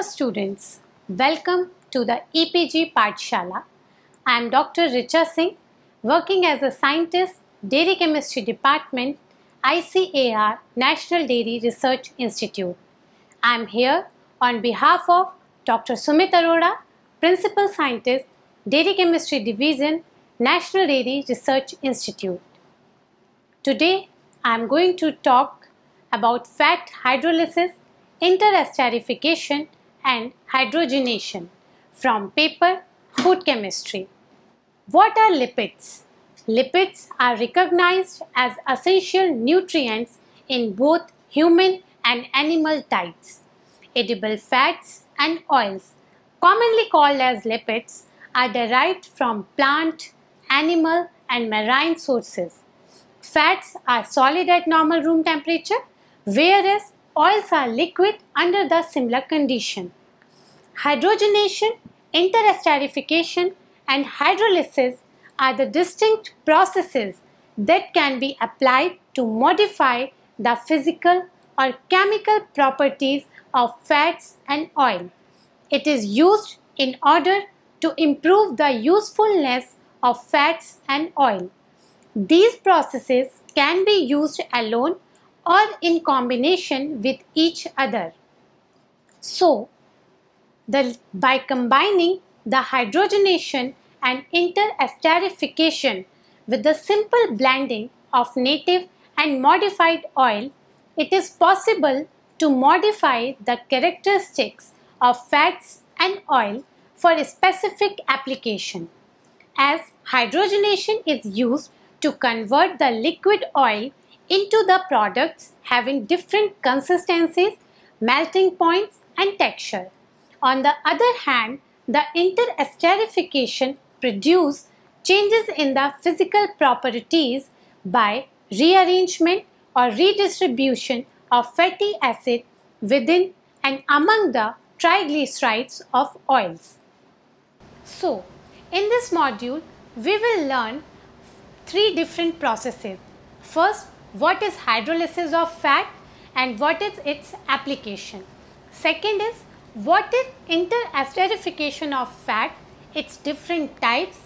students, welcome to the EPG Pathshala. I am Dr. Richa Singh, working as a scientist, Dairy Chemistry Department, ICAR, National Dairy Research Institute. I am here on behalf of Dr. Sumit Arora, Principal Scientist, Dairy Chemistry Division, National Dairy Research Institute. Today, I am going to talk about fat hydrolysis, interesterification and hydrogenation from paper Food Chemistry. What are lipids? Lipids are recognized as essential nutrients in both human and animal diets. Edible fats and oils, commonly called as lipids, are derived from plant, animal and marine sources. Fats are solid at normal room temperature, whereas oils are liquid under the similar condition. Hydrogenation, interesterification and hydrolysis are the distinct processes that can be applied to modify the physical or chemical properties of fats and oil. It is used in order to improve the usefulness of fats and oil. These processes can be used alone or in combination with each other. So, by combining the hydrogenation and interesterification with the simple blending of native and modified oil, it is possible to modify the characteristics of fats and oil for a specific application. As hydrogenation is used to convert the liquid oil into the products having different consistencies, melting points and texture. On the other hand, the interesterification produces changes in the physical properties by rearrangement or redistribution of fatty acid within and among the triglycerides of oils. So, in this module, we will learn three different processes. First, what is hydrolysis of fat and what is its application. Second is what is interesterification of fat, its different types,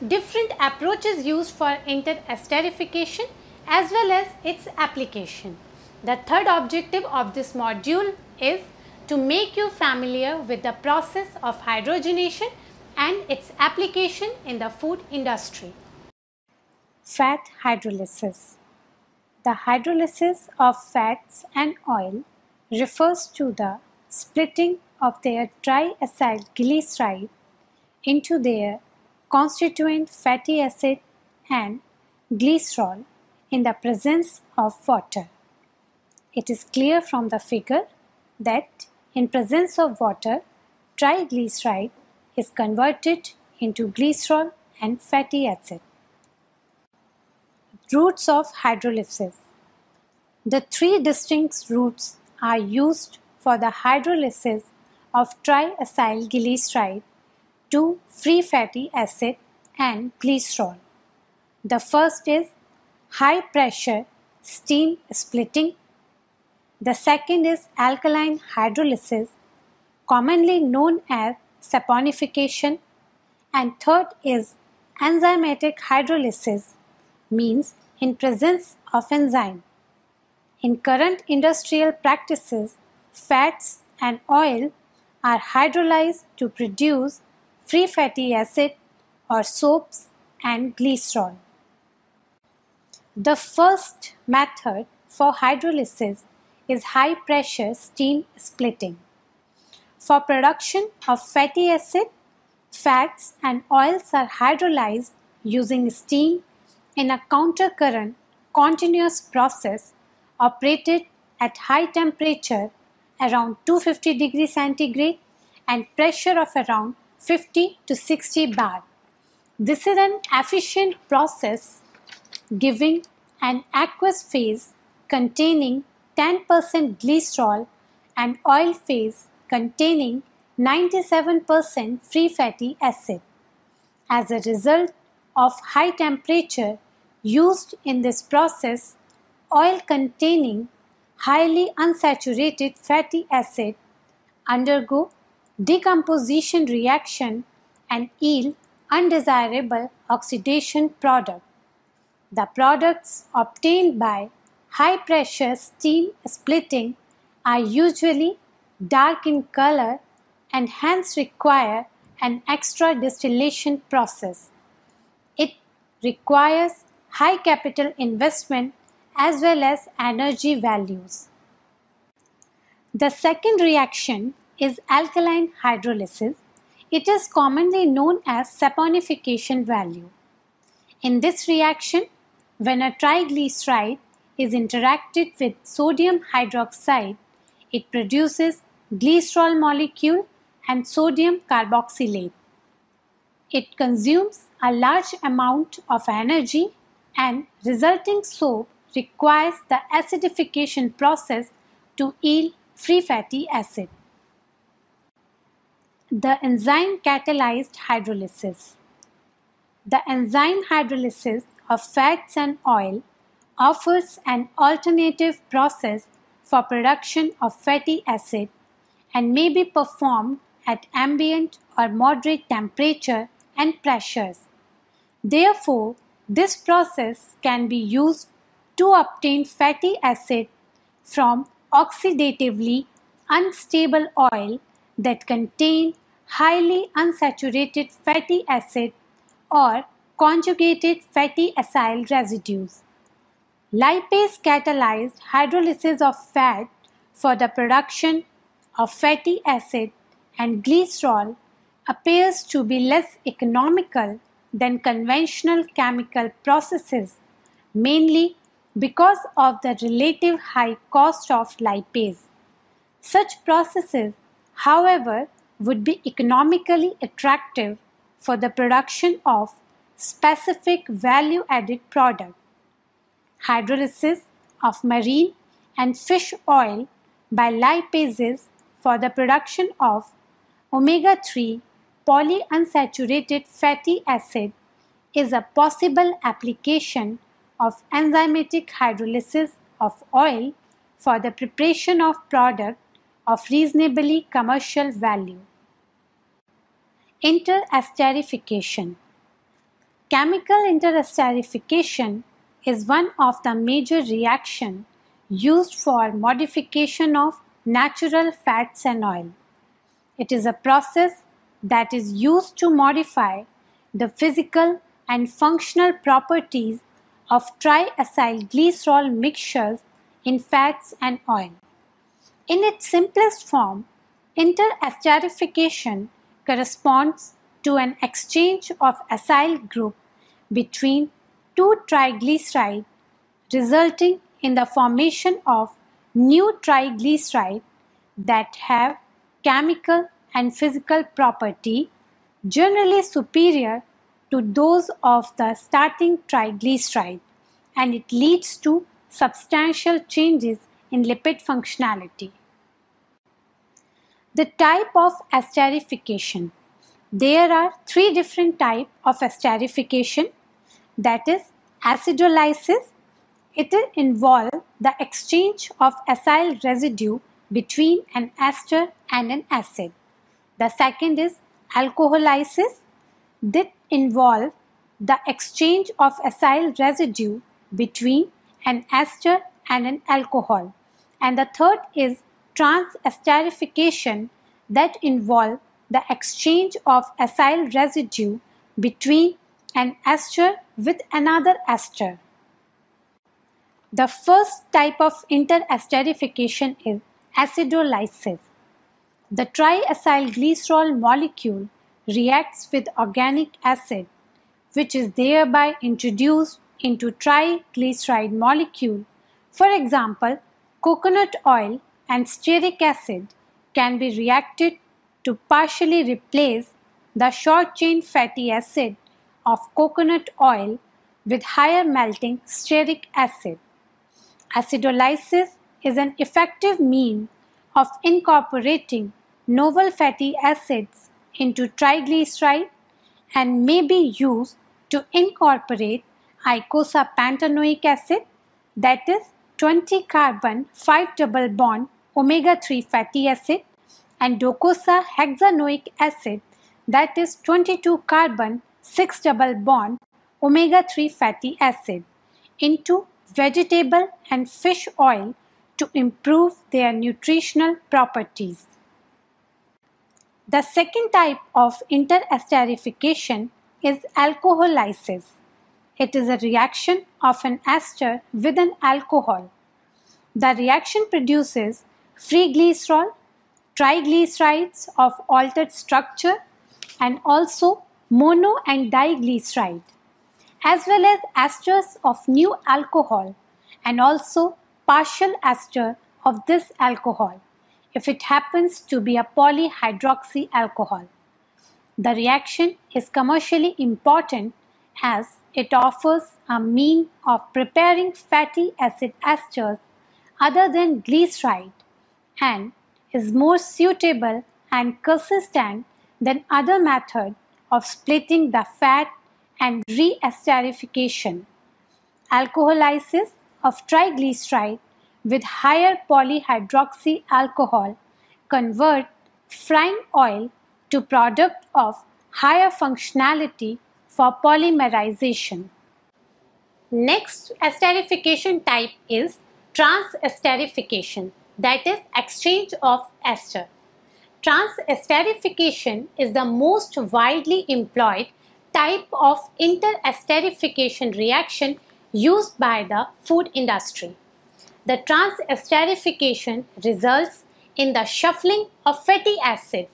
different approaches used for interesterification as well as its application. The third objective of this module is to make you familiar with the process of hydrogenation and its application in the food industry. Fat hydrolysis. The hydrolysis of fats and oil refers to the splitting of their triacylglyceride into their constituent fatty acid and glycerol in the presence of water. It is clear from the figure that in presence of water, triglyceride is converted into glycerol and fatty acid. Routes of hydrolysis. The three distinct routes are used for the hydrolysis of triacylglyceride to free fatty acid and glycerol. The first is high pressure steam splitting. The second is alkaline hydrolysis, commonly known as saponification, and third is enzymatic hydrolysis, means in presence of enzyme. In current industrial practices, fats and oil are hydrolyzed to produce free fatty acid or soaps and glycerol. The first method for hydrolysis is high pressure steam splitting. For production of fatty acid, fats and oils are hydrolyzed using steam in a countercurrent continuous process operated at high temperature around 250 degrees centigrade and pressure of around 50 to 60 bar. This is an efficient process giving an aqueous phase containing 10% glycerol and oil phase containing 97% free fatty acid. As a result of high temperature used in this process, oil containing highly unsaturated fatty acid undergo decomposition reaction and yield undesirable oxidation product. The products obtained by high pressure steam splitting are usually dark in color and hence require an extra distillation process. It requires high capital investment as well as energy values. The second reaction is alkaline hydrolysis. It is commonly known as saponification value. In this reaction, when a triglyceride is interacted with sodium hydroxide, it produces glycerol molecule and sodium carboxylate. It consumes a large amount of energy and resulting soap requires the acidification process to yield free fatty acid. The enzyme catalyzed hydrolysis. The enzyme hydrolysis of fats and oil offers an alternative process for production of fatty acid and may be performed at ambient or moderate temperature and pressures. Therefore, this process can be used to obtain fatty acid from oxidatively unstable oil that contain highly unsaturated fatty acid or conjugated fatty acyl residues. Lipase catalyzed hydrolysis of fat for the production of fatty acid and glycerol appears to be less economical than conventional chemical processes, mainly because of the relative high cost of lipase. Such processes, however, would be economically attractive for the production of specific value-added product. Hydrolysis of marine and fish oil by lipases for the production of omega-3 polyunsaturated fatty acid is a possible application of enzymatic hydrolysis of oil for the preparation of product of reasonably commercial value. Interesterification. Chemical interesterification is one of the major reactions used for modification of natural fats and oil. It is a process that is used to modify the physical and functional properties of triacylglycerol mixtures in fats and oil. In its simplest form, interesterification corresponds to an exchange of acyl group between two triglycerides, resulting in the formation of new triglycerides that have chemical and physical property generally superior to those of the starting triglyceride, and it leads to substantial changes in lipid functionality. The type of esterification. There are three different types of esterification, that is acidolysis. It involves the exchange of acyl residue between an ester and an acid. The second is alcoholysis. That involves the exchange of acyl residue between an ester and an alcohol. And the third is transesterification, that involves the exchange of acyl residue between an ester with another ester. The first type of interesterification is acidolysis. The triacylglycerol molecule reacts with organic acid, which is thereby introduced into triglyceride molecule. For example, coconut oil and stearic acid can be reacted to partially replace the short-chain fatty acid of coconut oil with higher melting stearic acid. Acidolysis is an effective means of incorporating novel fatty acids into triglyceride and may be used to incorporate icosapentaenoic acid, that is 20 carbon 5 double bond omega-3 fatty acid, and docosahexaenoic acid, that is 22 carbon 6 double bond omega-3 fatty acid, into vegetable and fish oil to improve their nutritional properties. The second type of interesterification is alcoholysis. It is a reaction of an ester with an alcohol. The reaction produces free glycerol, triglycerides of altered structure, and also mono and diglyceride, as well as esters of new alcohol and also partial ester of this alcohol if it happens to be a polyhydroxy alcohol. The reaction is commercially important as it offers a mean of preparing fatty acid esters other than glyceride and is more suitable and consistent than other method of splitting the fat and re-esterification. Alcoholysis of triglyceride with higher polyhydroxy alcohol convert frying oil to product of higher functionality for polymerization. Next esterification type is transesterification, that is exchange of ester. Transesterification is the most widely employed type of interesterification reaction used by the food industry. The transesterification results in the shuffling of fatty acid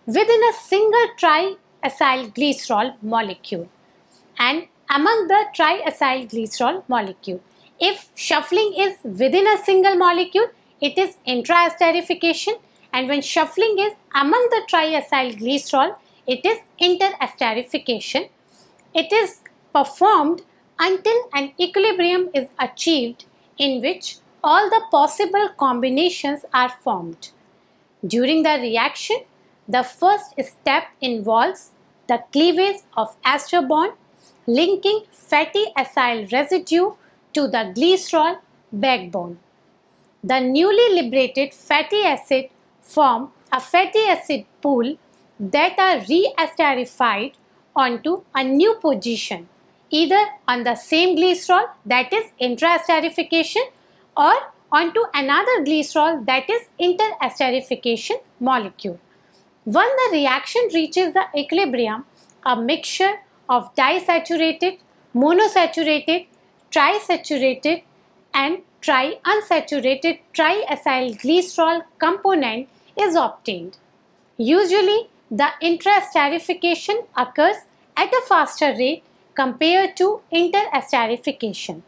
within a single triacyl glycerol molecule and among the triacyl glycerol molecule. If shuffling is within a single molecule, it is intraesterification, and when shuffling is among the triacyl glycerol, it is interesterification. It is performed until an equilibrium is achieved in which all the possible combinations are formed. During the reaction, the first step involves the cleavage of ester bond linking fatty acyl residue to the glycerol backbone. The newly liberated fatty acid form a fatty acid pool that are re-esterified onto a new position, either on the same glycerol, that is intraesterification, or onto another glycerol, that is interesterification molecule. When the reaction reaches the equilibrium, a mixture of disaturated, monosaturated, trisaturated and triunsaturated triacyl glycerol component is obtained. Usually, the intraesterification occurs at a faster rate compared to interesterification.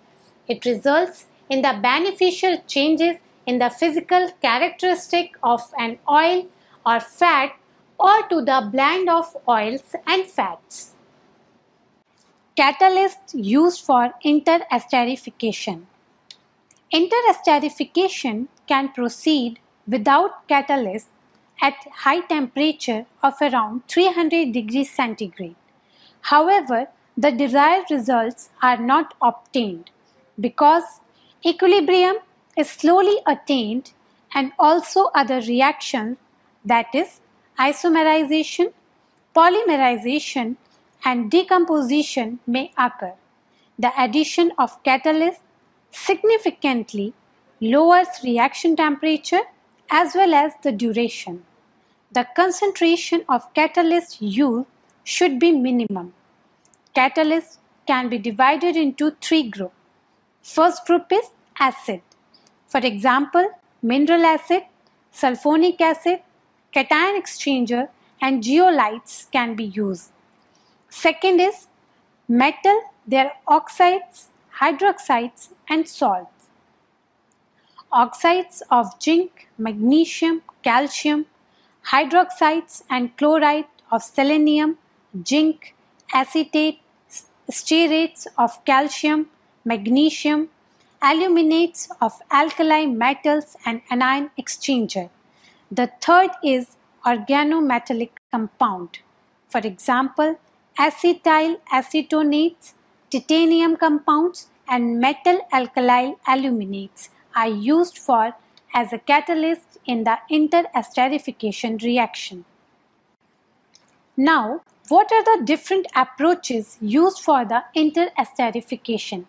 It results in the beneficial changes in the physical characteristic of an oil or fat or to the blend of oils and fats. Catalyst used for interesterification. Interesterification can proceed without catalyst at high temperature of around 300 degrees centigrade. However, the desired results are not obtained because equilibrium is slowly attained and also other reactions, that is isomerization, polymerization and decomposition may occur. The addition of catalyst significantly lowers reaction temperature as well as the duration. The concentration of catalyst used should be minimum. Catalyst can be divided into three groups. First group is acid. For example, mineral acid, sulfonic acid, cation exchanger and zeolites can be used. Second is metal, there are oxides, hydroxides and salts. Oxides of zinc, magnesium, calcium, hydroxides and chloride of selenium, zinc, acetate, stearates of calcium, magnesium, aluminates of alkali metals and anion exchanger. The third is organometallic compound. For example, acetyl acetonates, titanium compounds and metal alkyl aluminates are used for as a catalyst in the interesterification reaction. Now, what are the different approaches used for the interesterification?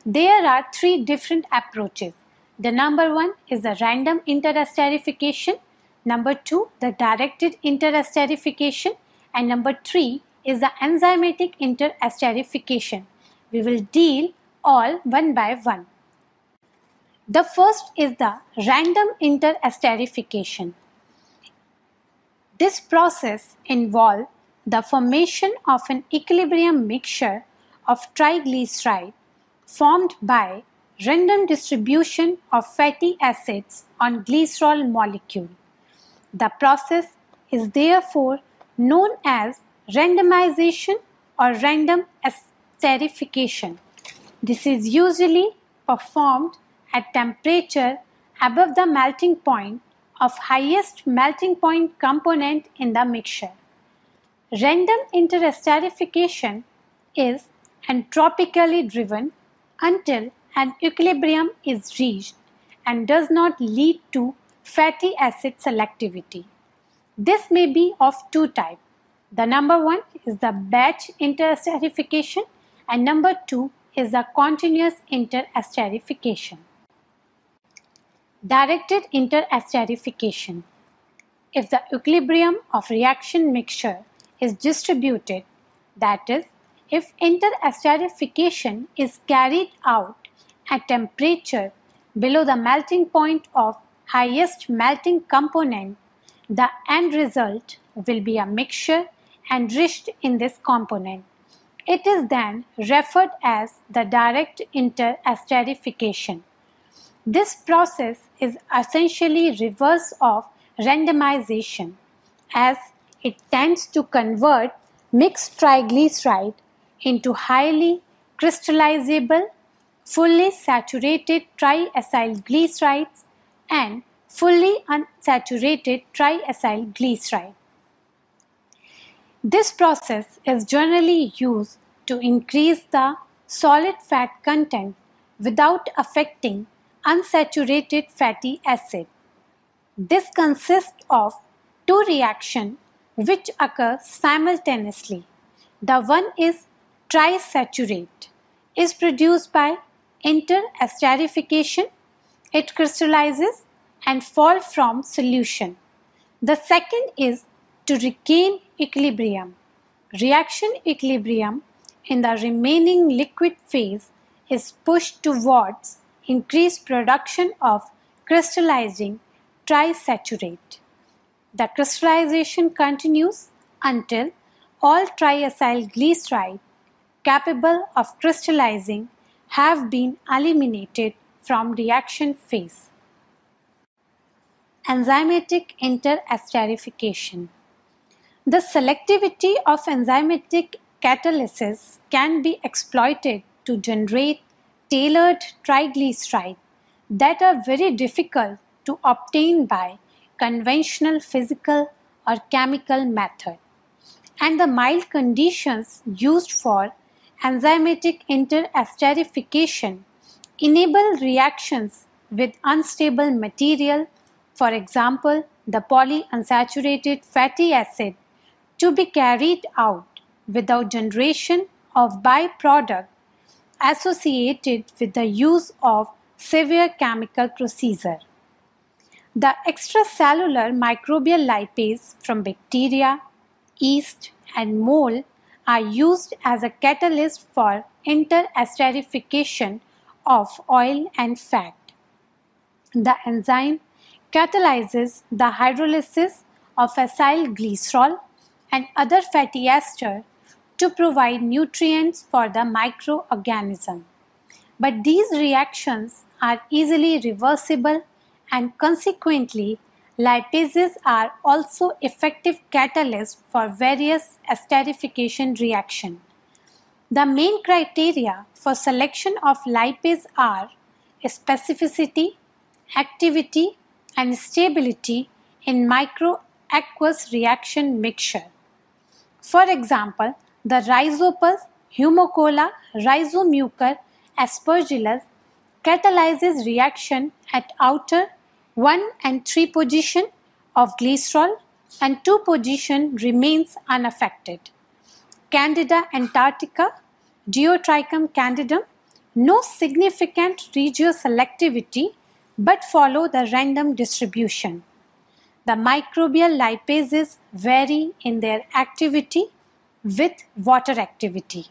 There are three different approaches. The number one is the random interesterification, number two the directed interesterification, and number three is the enzymatic interesterification. We will deal all one by one. The first is the random interesterification. This process involves the formation of an equilibrium mixture of triglyceride formed by random distribution of fatty acids on glycerol molecule. The process is therefore known as randomization or random esterification. This is usually performed at temperature above the melting point of highest melting point component in the mixture. Random interesterification is entropically driven until an equilibrium is reached and does not lead to fatty acid selectivity. This may be of two types. The number one is the batch interesterification and number two is the continuous interesterification. Directed interesterification. If the equilibrium of reaction mixture is distributed, that is, if interesterification is carried out at temperature below the melting point of highest melting component, the end result will be a mixture enriched in this component. It is then referred as the direct interesterification. This process is essentially reverse of randomization, as it tends to convert mixed triglyceride into highly crystallizable, fully saturated triacyl glycerides and fully unsaturated triacyl glyceride. This process is generally used to increase the solid fat content without affecting unsaturated fatty acid. This consists of two reactions which occur simultaneously. The one is trisaturate, is produced by interesterification. It crystallizes and falls from solution. The second is to regain equilibrium. Reaction equilibrium in the remaining liquid phase is pushed towards increased production of crystallizing trisaturate. The crystallization continues until all triacyl glyceride capable of crystallizing have been eliminated from reaction phase. Enzymatic interesterification. The selectivity of enzymatic catalysis can be exploited to generate tailored triglycerides that are very difficult to obtain by conventional physical or chemical method. And the mild conditions used for enzymatic interesterification enable reactions with unstable material, for example, the polyunsaturated fatty acid, to be carried out without generation of byproduct associated with the use of severe chemical procedure. The extracellular microbial lipase from bacteria, yeast, and mold are used as a catalyst for interesterification of oil and fat. The enzyme catalyzes the hydrolysis of acyl glycerol and other fatty esters to provide nutrients for the microorganism. But these reactions are easily reversible and consequently lipases are also effective catalysts for various esterification reactions. The main criteria for selection of lipase are specificity, activity, and stability in microaqueous reaction mixture. For example, the Rhizopus humicola rhizomucor aspergillus catalyzes reaction at outer 1 and 3 position of glycerol and 2 position remains unaffected. Candida antarctica, Diotrichum candidum, no significant regioselectivity but follow the random distribution. The microbial lipases vary in their activity with water activity.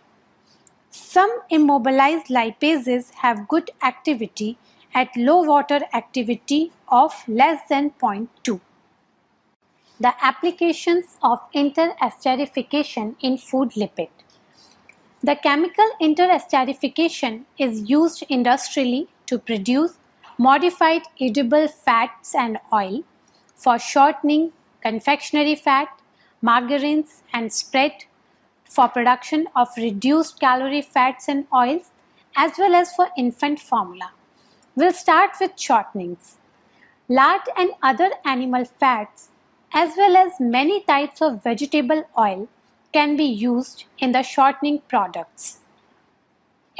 Some immobilized lipases have good activity at low water activity of less than 0.2. The applications of interesterification in food lipid. The chemical interesterification is used industrially to produce modified edible fats and oil for shortening confectionery fat, margarines and spread, for production of reduced calorie fats and oils, as well as for infant formula. We'll start with shortenings. Lard and other animal fats, as well as many types of vegetable oil, can be used in the shortening products.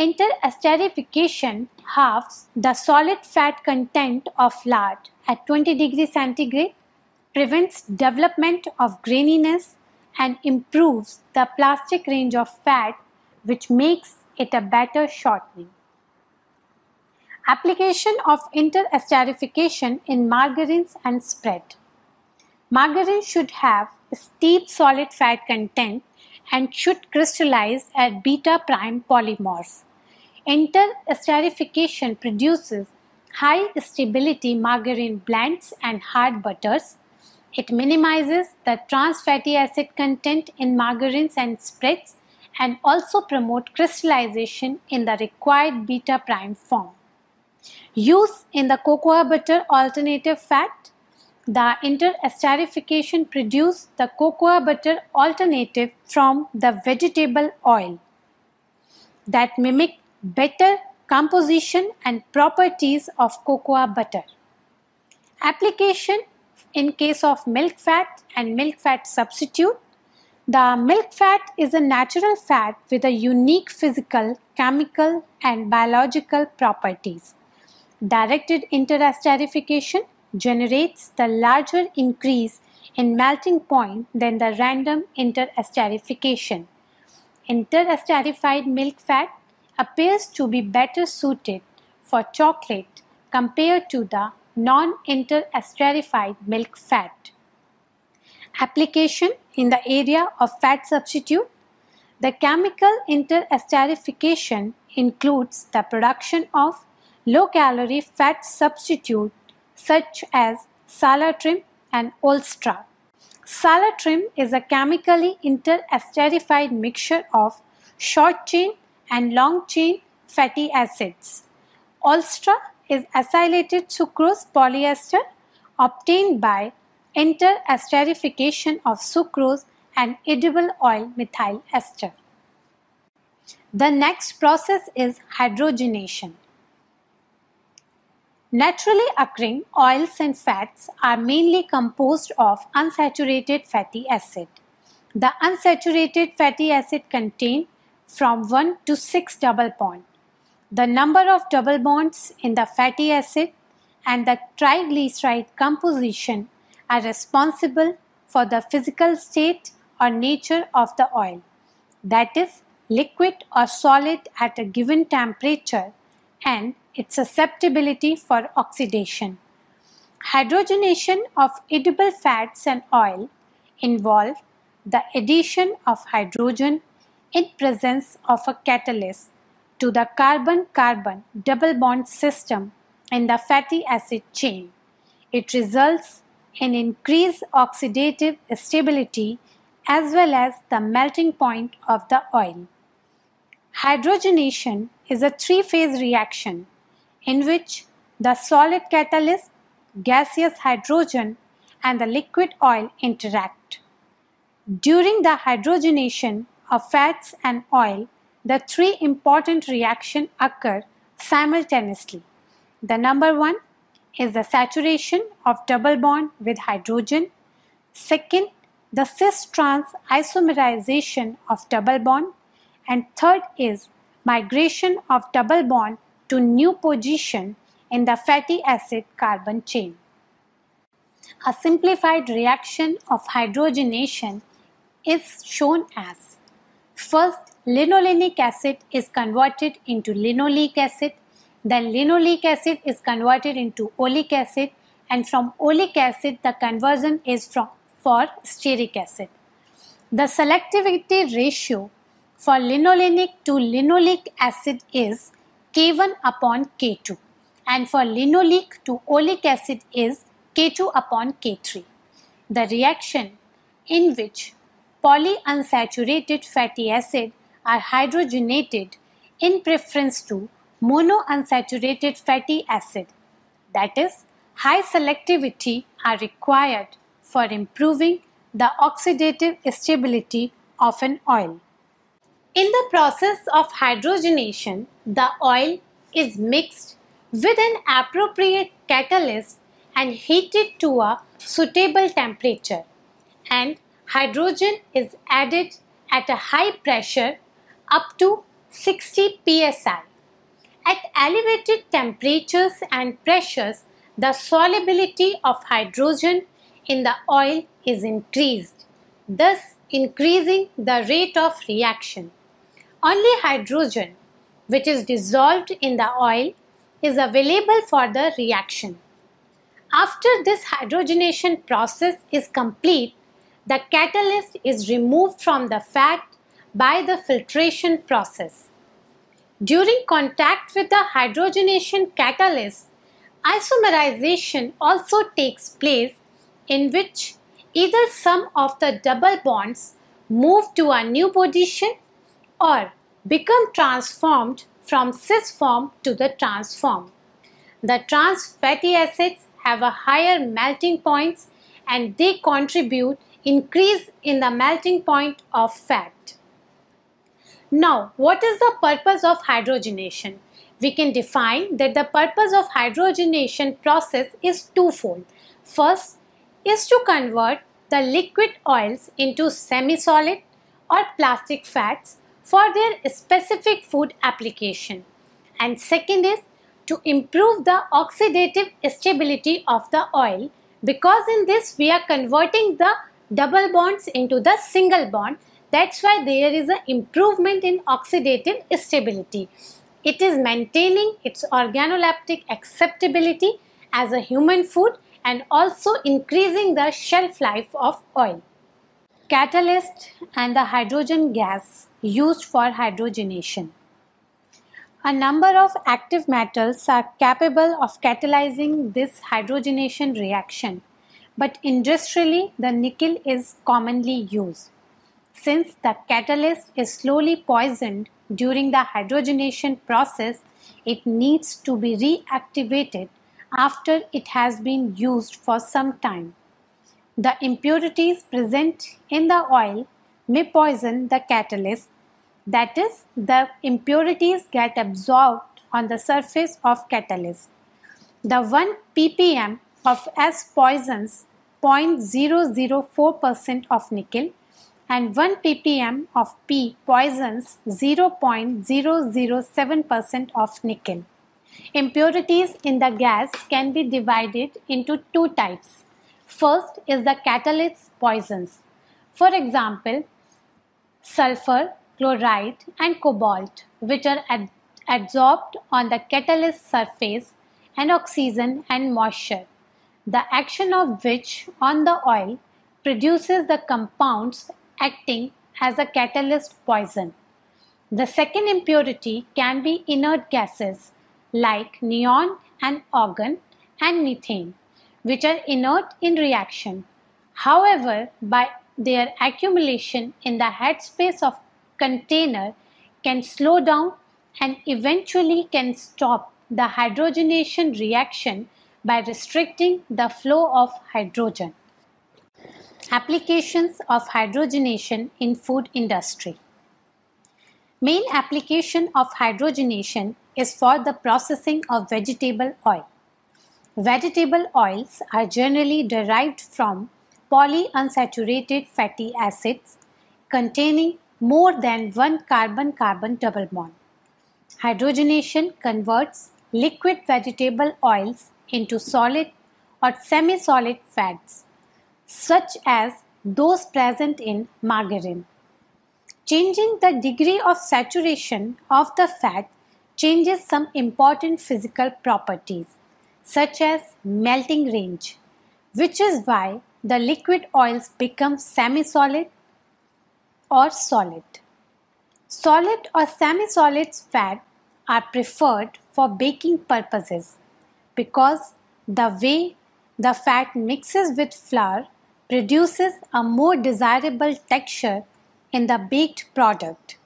Interesterification halves the solid fat content of lard at 20 degrees centigrade, prevents development of graininess and improves the plastic range of fat, which makes it a better shortening. Application of interesterification in margarines and spread. Margarine should have steep solid fat content and should crystallize at beta prime polymorph. Interesterification produces high stability margarine blends and hard butters. It minimizes the trans fatty acid content in margarines and spreads and also promote crystallization in the required beta prime form. Use in the cocoa butter alternative fat. The interesterification produces the cocoa butter alternative from the vegetable oil that mimic better composition and properties of cocoa butter. Application in case of milk fat and milk fat substitute. The milk fat is a natural fat with a unique physical, chemical and biological properties. Directed interesterification generates the larger increase in melting point than the random interesterification. Interesterified milk fat appears to be better suited for chocolate compared to the non-interesterified milk fat. Application in the area of fat substitute. The chemical interesterification includes the production of low-calorie fat substitute such as Salatrim and Olstra. Salatrim is a chemically interesterified mixture of short-chain and long-chain fatty acids. Olstra is acylated sucrose polyester obtained by interesterification of sucrose and edible oil methyl ester. The next process is hydrogenation. Naturally occurring oils and fats are mainly composed of unsaturated fatty acid. The unsaturated fatty acid contain from 1 to 6 double bonds. The number of double bonds in the fatty acid and the triglyceride composition are responsible for the physical state or nature of the oil, that is, liquid or solid at a given temperature, and its susceptibility for oxidation. Hydrogenation of edible fats and oil involve the addition of hydrogen in presence of a catalyst to the carbon-carbon double bond system in the fatty acid chain. It results in increased oxidative stability as well as the melting point of the oil. Hydrogenation is a three-phase reaction in which the solid catalyst, gaseous hydrogen and the liquid oil interact. During the hydrogenation of fats and oil, the three important reactions occur simultaneously. The number one is the saturation of double bond with hydrogen. Second, the cis-trans isomerization of double bond. And third is migration of double bond to new position in the fatty acid carbon chain. A simplified reaction of hydrogenation is shown as: first, linolenic acid is converted into linoleic acid, then linoleic acid is converted into oleic acid, and from oleic acid the conversion is for stearic acid. The selectivity ratio for linolenic to linoleic acid is K1 upon K2, and for linoleic to oleic acid is K2 upon K3. The reaction in which polyunsaturated fatty acids are hydrogenated in preference to monounsaturated fatty acid, that is, high selectivity, are required for improving the oxidative stability of an oil. In the process of hydrogenation, the oil is mixed with an appropriate catalyst and heated to a suitable temperature, and hydrogen is added at a high pressure up to 60 psi. At elevated temperatures and pressures, the solubility of hydrogen in the oil is increased, thus increasing the rate of reaction. Only hydrogen, which is dissolved in the oil, is available for the reaction. After this hydrogenation process is complete, the catalyst is removed from the fat by the filtration process. During contact with the hydrogenation catalyst, isomerization also takes place, in which either some of the double bonds move to a new position or become transformed from cis form to the trans form. The trans fatty acids have a higher melting points, and they contribute increase in the melting point of fat. Now, what is the purpose of hydrogenation? We can define that the purpose of hydrogenation process is twofold. First is to convert the liquid oils into semi-solid or plastic fats for their specific food application. And second is to improve the oxidative stability of the oil, because in this we are converting the double bonds into the single bond. That's why there is an improvement in oxidative stability. It is maintaining its organoleptic acceptability as a human food and also increasing the shelf life of oil. Catalyst and the hydrogen gas used for hydrogenation. A number of active metals are capable of catalyzing this hydrogenation reaction, but industrially the nickel is commonly used. Since the catalyst is slowly poisoned during the hydrogenation process, it needs to be reactivated after it has been used for some time. The impurities present in the oil may poison the catalyst, that is, the impurities get absorbed on the surface of catalyst. The 1 ppm of S poisons 0.004% of nickel, and 1 ppm of P poisons 0.007% of nickel. Impurities in the gas can be divided into two types. First is the catalyst poisons. For example, sulfur, chloride and cobalt, which are adsorbed on the catalyst surface, and oxygen and moisture, the action of which on the oil produces the compounds acting as a catalyst poison. The second impurity can be inert gases like neon and argon and methane, which are inert in reaction. However, by their accumulation in the headspace of container can slow down and eventually can stop the hydrogenation reaction by restricting the flow of hydrogen. Applications of hydrogenation in food industry. Main application of hydrogenation is for the processing of vegetable oil. Vegetable oils are generally derived from polyunsaturated fatty acids containing more than one carbon-carbon double bond. Hydrogenation converts liquid vegetable oils into solid or semi-solid fats, such as those present in margarine. Changing the degree of saturation of the fat changes some important physical properties, such as melting range, which is why the liquid oils become semi-solid or solid. Solid or semi-solid fat are preferred for baking purposes because the way the fat mixes with flour produces a more desirable texture in the baked product.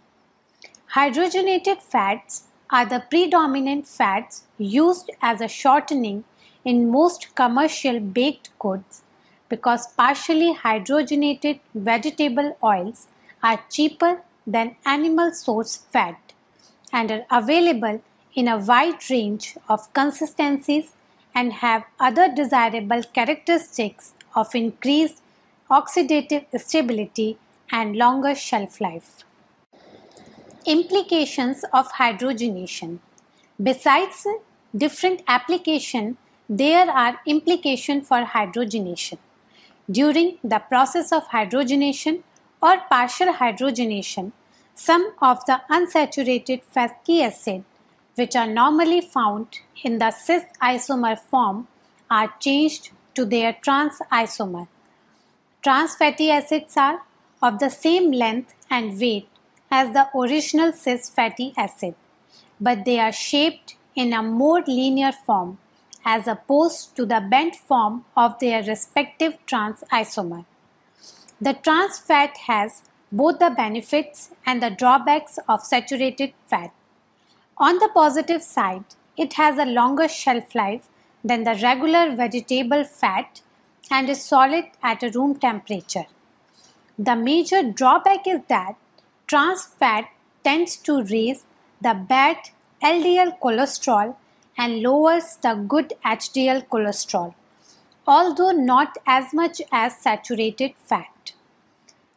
Hydrogenated fats are the predominant fats used as a shortening in most commercial baked goods because partially hydrogenated vegetable oils are cheaper than animal source fat and are available in a wide range of consistencies and have other desirable characteristics of increased oxidative stability and longer shelf life. Implications of hydrogenation. Besides different application, there are implications for hydrogenation. During the process of hydrogenation or partial hydrogenation, some of the unsaturated fatty acid, which are normally found in the cis isomer form, are changed to their trans isomer. Trans fatty acids are of the same length and weight as the original cis fatty acid, but they are shaped in a more linear form as opposed to the bent form of their respective trans isomer. The trans fat has both the benefits and the drawbacks of saturated fat. On the positive side, it has a longer shelf life than the regular vegetable fat and is solid at a room temperature. The major drawback is that trans fat tends to raise the bad LDL cholesterol and lowers the good HDL cholesterol, although not as much as saturated fat.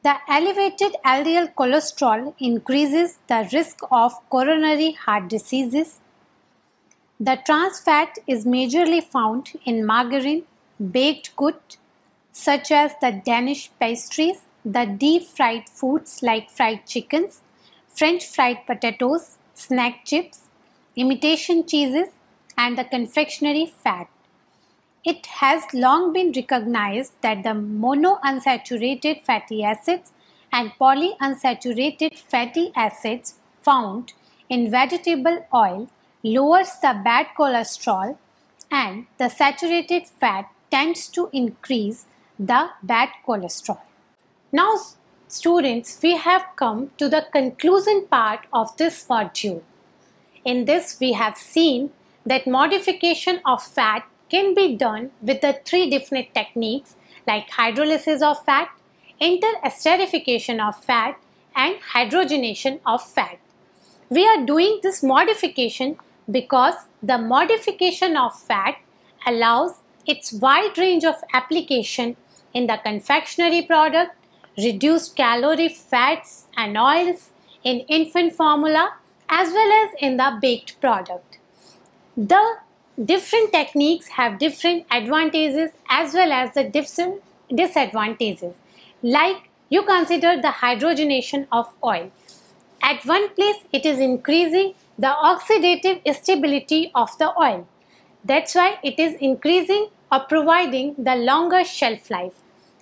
The elevated LDL cholesterol increases the risk of coronary heart diseases. The trans fat is majorly found in margarine, baked goods such as the Danish pastries, the deep fried foods like fried chickens, French fried potatoes, snack chips, imitation cheeses, and the confectionery fat. It has long been recognized that the monounsaturated fatty acids and polyunsaturated fatty acids found in vegetable oil lowers the bad cholesterol and the saturated fat tends to increase the bad cholesterol. Now students, we have come to the conclusion part of this module. In this we have seen that modification of fat can be done with the three different techniques like hydrolysis of fat, interesterification of fat, and hydrogenation of fat. We are doing this modification because the modification of fat allows its wide range of application in the confectionery product, reduced calorie fats and oils, in infant formula, as well as in the baked product. The different techniques have different advantages as well as the different disadvantages. Like you consider the hydrogenation of oil. At one place it is increasing the oxidative stability of the oil. That's why it is increasing or providing the longer shelf life.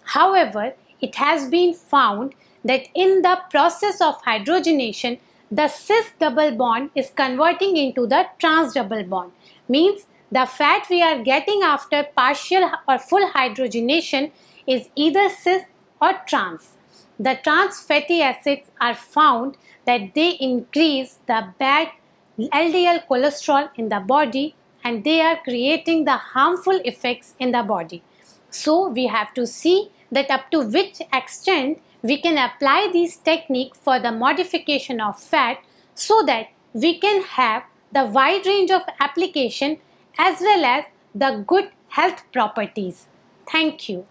However, it has been found that in the process of hydrogenation, the cis double bond is converting into the trans double bond. Means the fat we are getting after partial or full hydrogenation is either cis or trans. The trans fatty acids are found that they increase the bad LDL cholesterol in the body and they are creating the harmful effects in the body. So we have to see that up to which extent we can apply these techniques for the modification of fat so that we can have the wide range of application as well as the good health properties. Thank you.